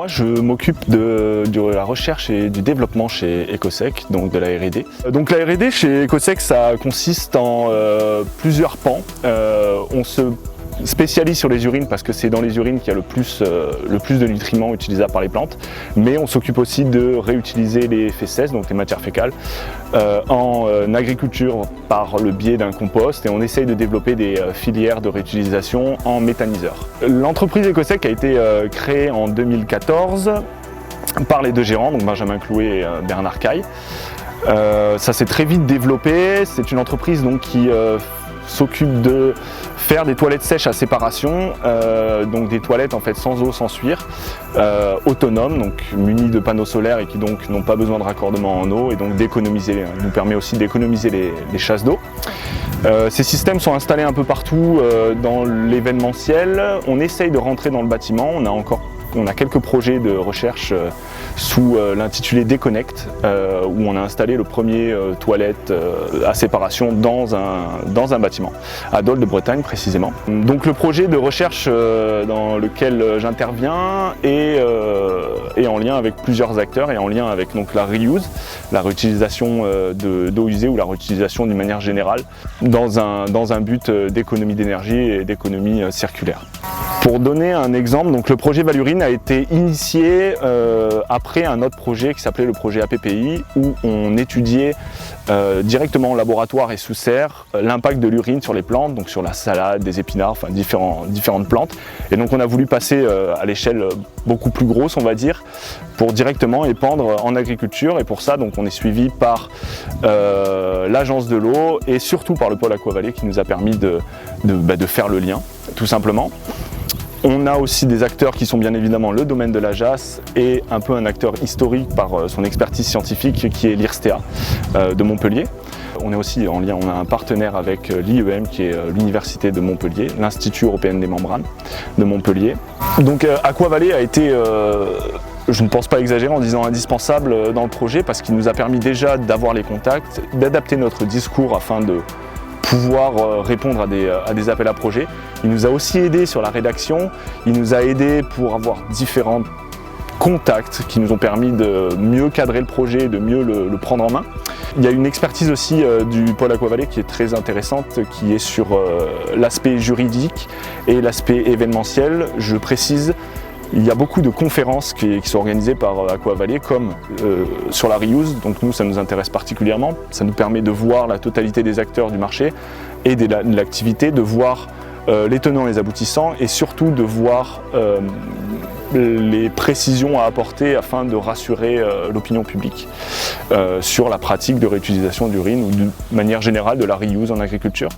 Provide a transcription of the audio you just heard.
Moi, je m'occupe de la recherche et du développement chez Ecosec, donc de la R&D. Donc la R&D chez Ecosec, ça consiste en plusieurs pans. On se spécialise sur les urines parce que c'est dans les urines qu'il y a le plus de nutriments utilisables par les plantes, mais on s'occupe aussi de réutiliser les fesses, donc les matières fécales, en agriculture par le biais d'un compost, et on essaye de développer des filières de réutilisation en méthaniseurs. L'entreprise Ecosec a été créée en 2014 par les deux gérants, donc Benjamin Clouet et Bernard Caille. Ça s'est très vite développé. C'est une entreprise donc, qui s'occupe de faire des toilettes sèches à séparation, donc des toilettes en fait sans eau, sans suire, autonomes, donc munies de panneaux solaires et qui donc n'ont pas besoin de raccordement en eau, et donc nous permet aussi d'économiser les chasses d'eau. Ces systèmes sont installés un peu partout dans l'événementiel. On essaye de rentrer dans le bâtiment. On a quelques projets de recherche sous l'intitulé Déconnect, où on a installé le premier toilette à séparation dans un bâtiment, à Dole de Bretagne précisément. Donc le projet de recherche dans lequel j'interviens est en lien avec plusieurs acteurs et en lien avec donc, la reuse, la réutilisation d'eau usée ou la réutilisation d'une manière générale dans un but d'économie d'énergie et d'économie circulaire. Pour donner un exemple, donc le projet Valurine a été initié après un autre projet qui s'appelait le projet APPI, où on étudiait directement au laboratoire et sous serre l'impact de l'urine sur les plantes, donc sur la salade, des épinards, enfin différentes plantes. Et donc on a voulu passer à l'échelle beaucoup plus grosse, on va dire, pour directement épandre en agriculture. Et pour ça, donc, on est suivi par l'agence de l'eau et surtout par le pôle Aquavalais qui nous a permis de faire le lien, tout simplement. On a aussi des acteurs qui sont bien évidemment le domaine de la JAS et un peu un acteur historique par son expertise scientifique qui est l'IRSTEA de Montpellier. On est aussi en lien, on a un partenaire avec l'IEM qui est l'Université de Montpellier, l'Institut européen des membranes de Montpellier. Donc Aquavalais a été, je ne pense pas exagérer en disant indispensable dans le projet, parce qu'il nous a permis déjà d'avoir les contacts, d'adapter notre discours afin de pouvoir répondre à des appels à projets. Il nous a aussi aidé sur la rédaction, il nous a aidé pour avoir différents contacts qui nous ont permis de mieux cadrer le projet, de mieux le prendre en main. Il y a une expertise aussi du pôle Aquavalais qui est très intéressante, qui est sur l'aspect juridique et l'aspect événementiel. Je précise, il y a beaucoup de conférences qui sont organisées par Aquavalais, comme sur la reuse, donc nous ça nous intéresse particulièrement. Ça nous permet de voir la totalité des acteurs du marché et de l'activité, de voir les tenants et les aboutissants, et surtout de voir les précisions à apporter afin de rassurer l'opinion publique sur la pratique de réutilisation d'urine ou de manière générale de la reuse en agriculture.